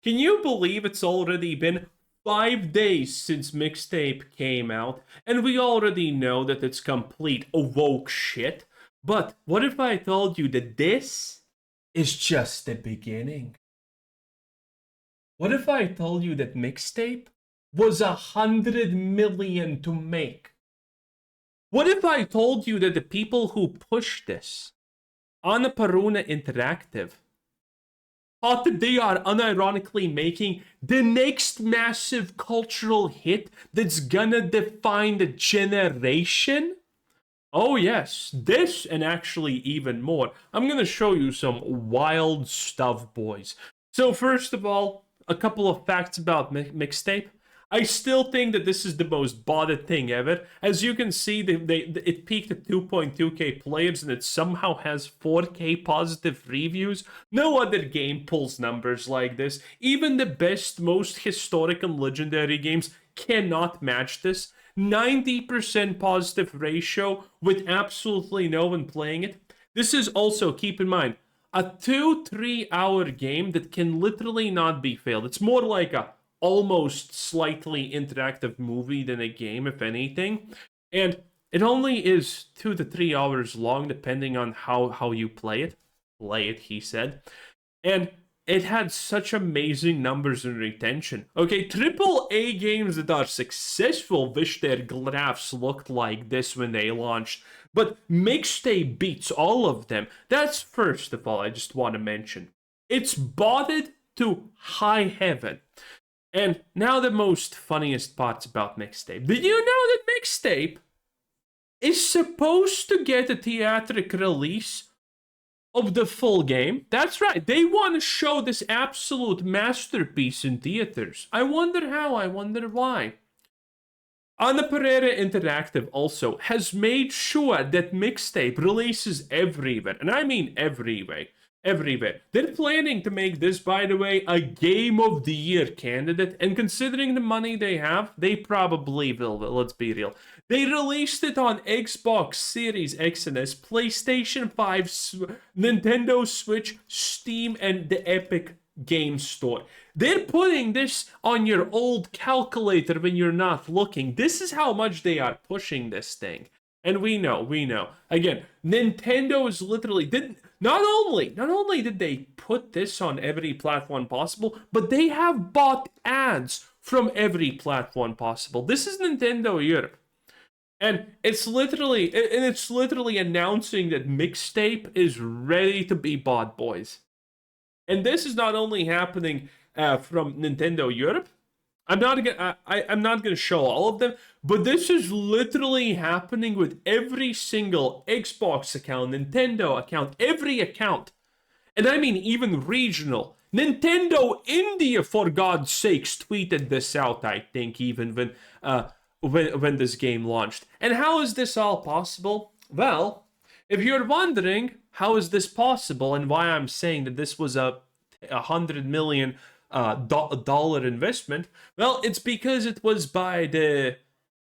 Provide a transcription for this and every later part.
Can you believe it's already been 5 days since Mixtape came out, and we already know that it's complete woke shit? But what if I told you that this is just the beginning? What if I told you that Mixtape was 100 million to make? What if I told you that the people who pushed this, Annapurna Interactive, thought that they are unironically making the next massive cultural hit that's gonna define the generation? Oh yes, this and actually even more. I'm gonna show you some wild stuff, boys. So first of all, a couple of facts about Mixtape. I still think that this is the most botted thing ever. As you can see, it peaked at 2.2k players and it somehow has 4k positive reviews. No other game pulls numbers like this. Even the best, most historic and legendary games cannot match this. 90% positive ratio with absolutely no one playing it. This is also, keep in mind, a 2-3 hour game that can literally not be failed. It's more like a almost slightly interactive movie than a game, if anything. And it only is 2 to 3 hours long, depending on how you play it. Play it, he said. And it had such amazing numbers and retention. Okay, AAA games that are successful wish their graphs looked like this when they launched. But Mixtape beats all of them. That's first of all, I just want to mention. It's botted to high heaven. And now the most funniest parts about Mixtape. Did you know that Mixtape is supposed to get a theatrical release of the full game? That's right. They want to show this absolute masterpiece in theaters. I wonder how. I wonder why. Annapurna Interactive also has made sure that Mixtape releases everywhere. And I mean everywhere. Everywhere. They're planning to make this, by the way, a Game of the Year candidate, and considering the money they have, they probably will, let's be real. They released it on Xbox Series X and S, PlayStation 5, Nintendo Switch, Steam, and the Epic Game Store. They're putting this on your old calculator when you're not looking. This is how much they are pushing this thing. And we know. Again, Nintendo is literally not only did they put this on every platform possible, but they have bought ads from every platform possible. This is Nintendo Europe. And it's literally announcing that Mixtape is ready to be bought, boys. And this is not only happening from Nintendo Europe. I'm not gonna show all of them, but this is literally happening with every single Xbox account, Nintendo account, every account, and I mean even regional. Nintendo India, for God's sakes, tweeted this out. I think even when this game launched. And how is this all possible? Well, if you're wondering how is this possible and why I'm saying that this was a 100 million dollar investment, well, it's because it was by the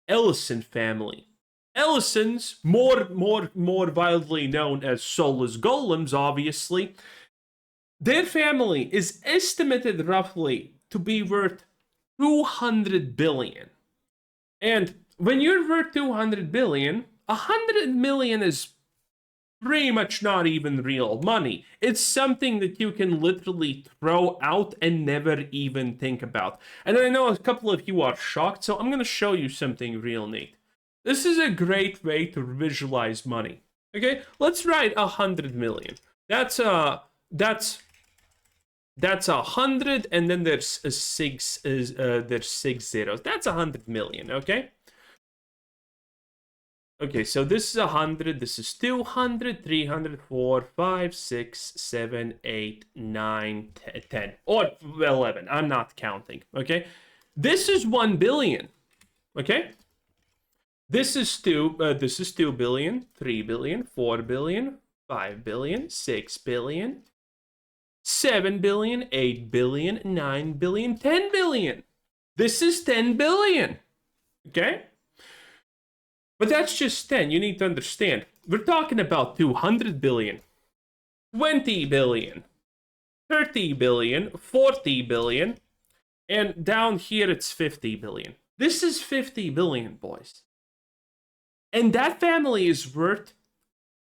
Ellison family. Ellisons, more widely known as Soulless Golems, obviously. Their family is estimated roughly to be worth 200 billion. And when you're worth 200 billion, 100 million is pretty much not even real money. It's something that you can literally throw out and never even think about. And I know a couple of you are shocked, so I'm going to show you something real neat. This is a great way to visualize money. Okay, let's write 100 million. That's 100, and then there's a there's 6 zeros. That's 100 million. Okay. Okay, so this is 100, this is 200, 300, 4, 5, 6, 7, 8, 9, 10, or 11. I'm not counting, okay? This is 1 billion, okay? This is 2 billion, 3 billion, 4 billion, 5 billion, 6 billion, 7 billion, 8 billion, 9 billion, 10 billion. This is 10 billion, okay? But that's just 10. You need to understand. We're talking about 200 billion, 20 billion, 30 billion, 40 billion, and down here it's 50 billion. This is 50 billion, boys. And that family is worth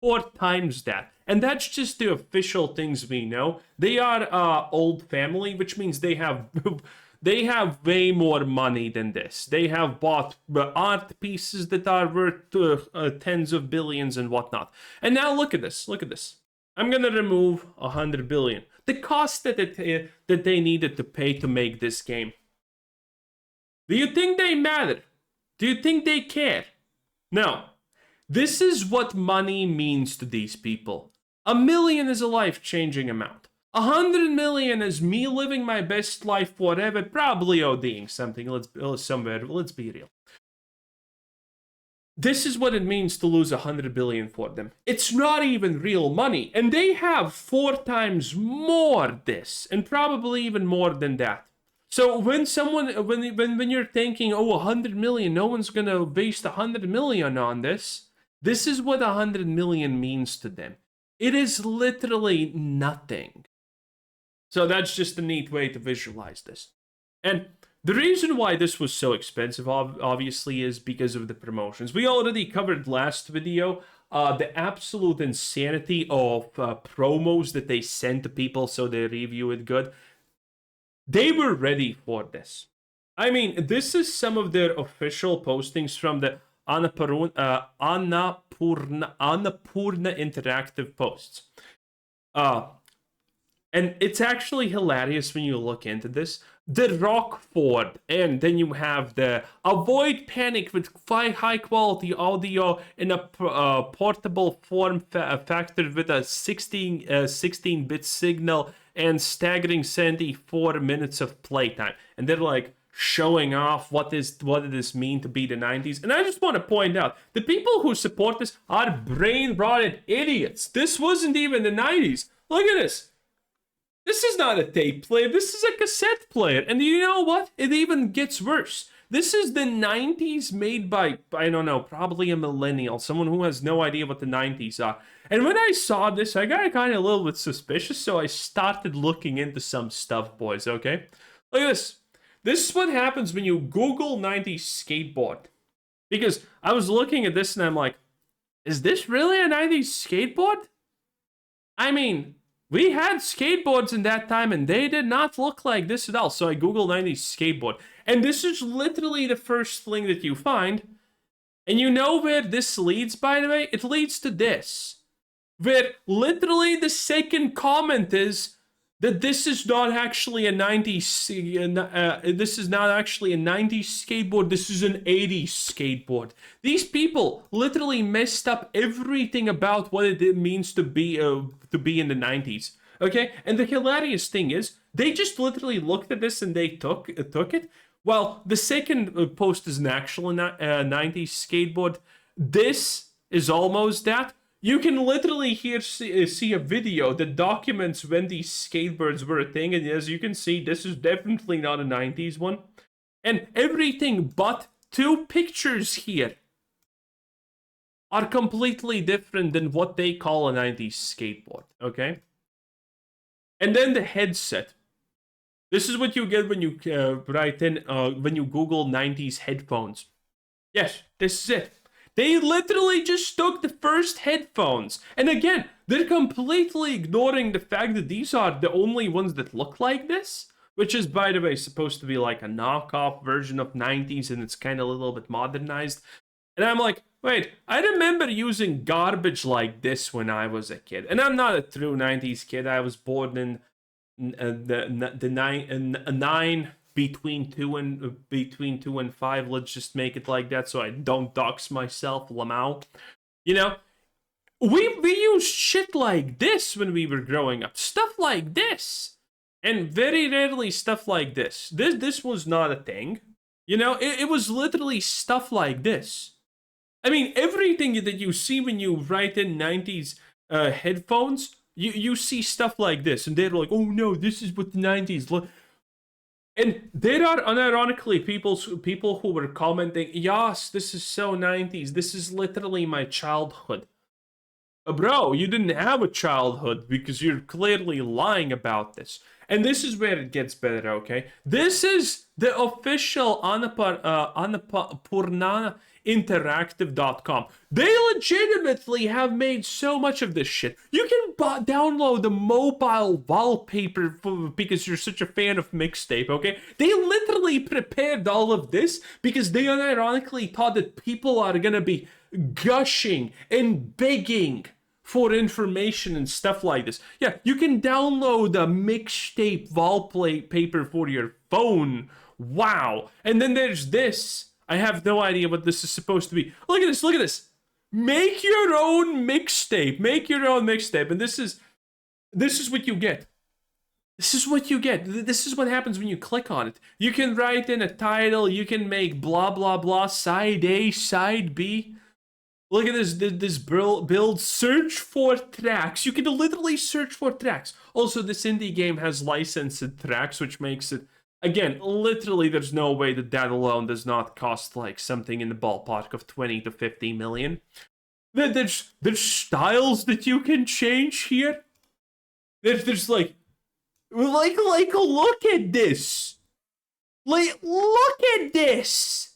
4 times that. And that's just the official things we know. They are old family, which means they have they have way more money than this. They have bought art pieces that are worth tens of billions and whatnot. And now look at this. Look at this. I'm gonna remove 100 billion. The cost that they needed to pay to make this game. Do you think they matter? Do you think they care? No. This is what money means to these people. 1 million is a life-changing amount. 100 million is me living my best life forever, probably ODing something. Let's be real. This is what it means to lose 100 billion for them. It's not even real money, and they have 4 times more this, and probably even more than that. So when you're thinking, oh, 100 million, no one's gonna waste 100 million on this. This is what 100 million means to them. It is literally nothing. So that's just a neat way to visualize this. And the reason why this was so expensive, obviously, is because of the promotions. We already covered last video the absolute insanity of promos that they sent to people so they review it good. They were ready for this. I mean, this is some of their official postings from the Annapurna interactive posts. And it's actually hilarious when you look into this. The Rockford, and then you have the avoid panic with high quality audio in a portable form factor with a 16-bit signal and staggering 74 minutes of playtime. And they're like showing off what does this mean to be the 90s. And I just want to point out, the people who support this are brain-rotted idiots. This wasn't even the 90s. Look at this. This is not a tape player. This is a cassette player. And you know what? It even gets worse. This is the 90s made by, I don't know, probably a millennial. Someone who has no idea what the 90s are. And when I saw this, I got kind of a little bit suspicious. So I started looking into some stuff, boys, okay? Look at this. This is what happens when you Google 90s skateboard. Because I was looking at this and I'm like, is this really a 90s skateboard? I mean, we had skateboards in that time and they did not look like this at all. So I Googled 90s skateboard. And this is literally the first thing that you find. And you know where this leads, by the way? It leads to this. Where literally the second comment is that this is not actually a 90s, this is not actually a 90s skateboard, this is an 80s skateboard. These people literally messed up everything about what it means to be in the 90s, okay? And the hilarious thing is, they just literally looked at this and they took it. Well, the second post is an actual 90s skateboard. This is almost that. You can literally see a video that documents when these skateboards were a thing, and as you can see, this is definitely not a 90s one. And everything but 2 pictures here are completely different than what they call a 90s skateboard, okay? And then the headset. This is what you get when you when you Google 90s headphones. Yes, this is it. They literally just took the first headphones. And again, they're completely ignoring the fact that these are the only ones that look like this. Which is, by the way, supposed to be like a knockoff version of 90s and it's kind of a little bit modernized. And I'm like, wait, I remember using garbage like this when I was a kid. And I'm not a true 90s kid. I was born in between 2 and 5. Let's just make it like that so I don't dox myself, Lamau. You know, we used shit like this when we were growing up. Stuff like this. And very rarely stuff like this. This was not a thing. You know, it was literally stuff like this. I mean, everything that you see when you write in 90s headphones, you see stuff like this. And they're like, oh no, this is what the 90s look. And there are unironically people who were commenting, yes, this is so 90s. This is literally my childhood. Bro, you didn't have a childhood because you're clearly lying about this. And this is where it gets better, okay? This is the official Annapurna Interactive.com. They legitimately have made so much of this shit. You can download the mobile wallpaper because you're such a fan of Mixtape, okay? They literally prepared all of this because they unironically thought that people are gonna be gushing and begging for information and stuff like this. Yeah, you can download a Mixtape wallpaper for your phone. Wow. And then there's this. I have no idea what this is supposed to be. Look at this, look at this. Make your own mixtape. Make your own mixtape. And this is what you get. This is what you get. This is what happens when you click on it. You can write in a title. You can make blah, blah, blah, side A, side B. Look at this build. Search for tracks. You can literally search for tracks. Also, this indie game has licensed tracks, which makes it, again, literally there's no way that alone does not cost like something in the ballpark of 20 to 50 million. There's styles that you can change here. There's like look at this. Like, look at this.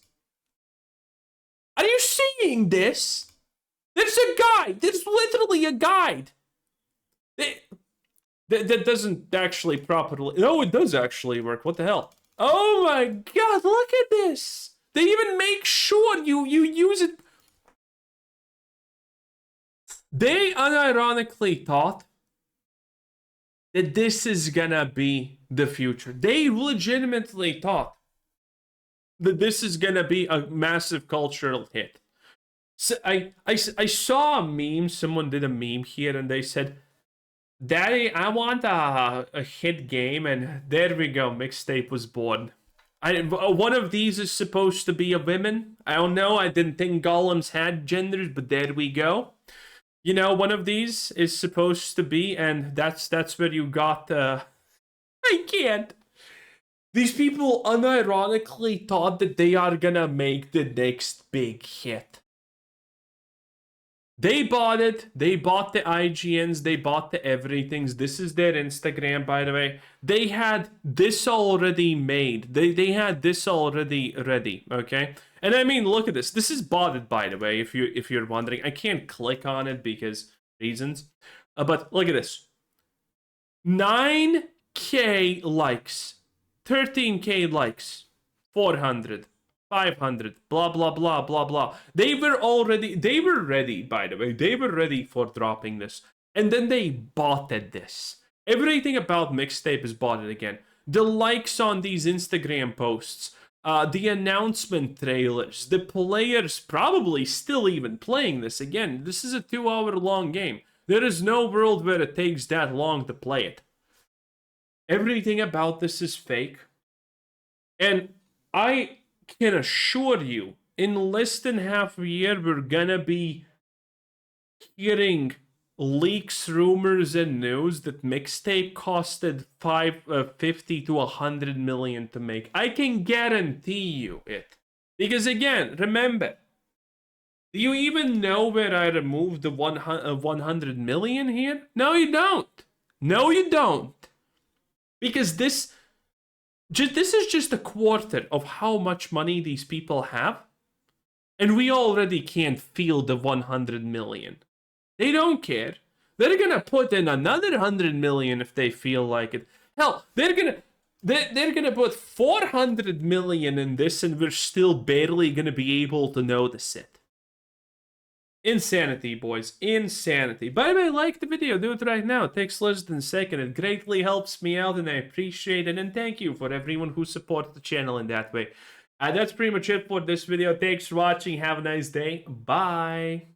Are you seeing this? There's a guide. There's literally a guide. That doesn't actually properly... No, it does actually work. What the hell? Oh my god, look at this. They even make sure you use it. They unironically thought that this is gonna be the future. They legitimately thought that this is gonna be a massive cultural hit. So I saw a meme. Someone did a meme here, and they said, "Daddy, I want a hit game," and there we go. Mixtape was born. One of these is supposed to be a women. I don't know. I didn't think golems had genders, but there we go. You know, one of these is supposed to be, and that's where you got. I can't. These people unironically thought that they are gonna make the next big hit. They bought it. They bought the IGNs. They bought the everythings. This is their Instagram, by the way. They had this already made. They had this already ready, okay? And I mean, look at this. This is botted, by the way, if you're wondering. I can't click on it because reasons. But look at this. 9K likes. 13K likes. 400. 500, blah, blah, blah, blah, blah. They were ready, by the way. They were ready for dropping this. And then they botted this. Everything about Mixtape is botted again. The likes on these Instagram posts, the announcement trailers, the players probably still even playing this. Again, this is a 2-hour long game. There is no world where it takes that long to play it. Everything about this is fake. And I can assure you, in less than half a year, we're gonna be hearing leaks, rumors, and news that Mixtape costed 50 to 100 million to make. I can guarantee you it. Because again, remember, do you even know where I removed the 100 million here? No, you don't. No, you don't. Because this is just a quarter of how much money these people have. And we already can't feel the 100 million. They don't care. They're gonna put in another 100 million if they feel like it. Hell, they're gonna put 400 million in this and we're still barely gonna be able to notice it. Insanity, boys. Insanity. By the way, like the video. Do it right now. It takes less than a second. It greatly helps me out and I appreciate it. And thank you for everyone who supports the channel in that way. That's pretty much it for this video. Thanks for watching. Have a nice day. Bye.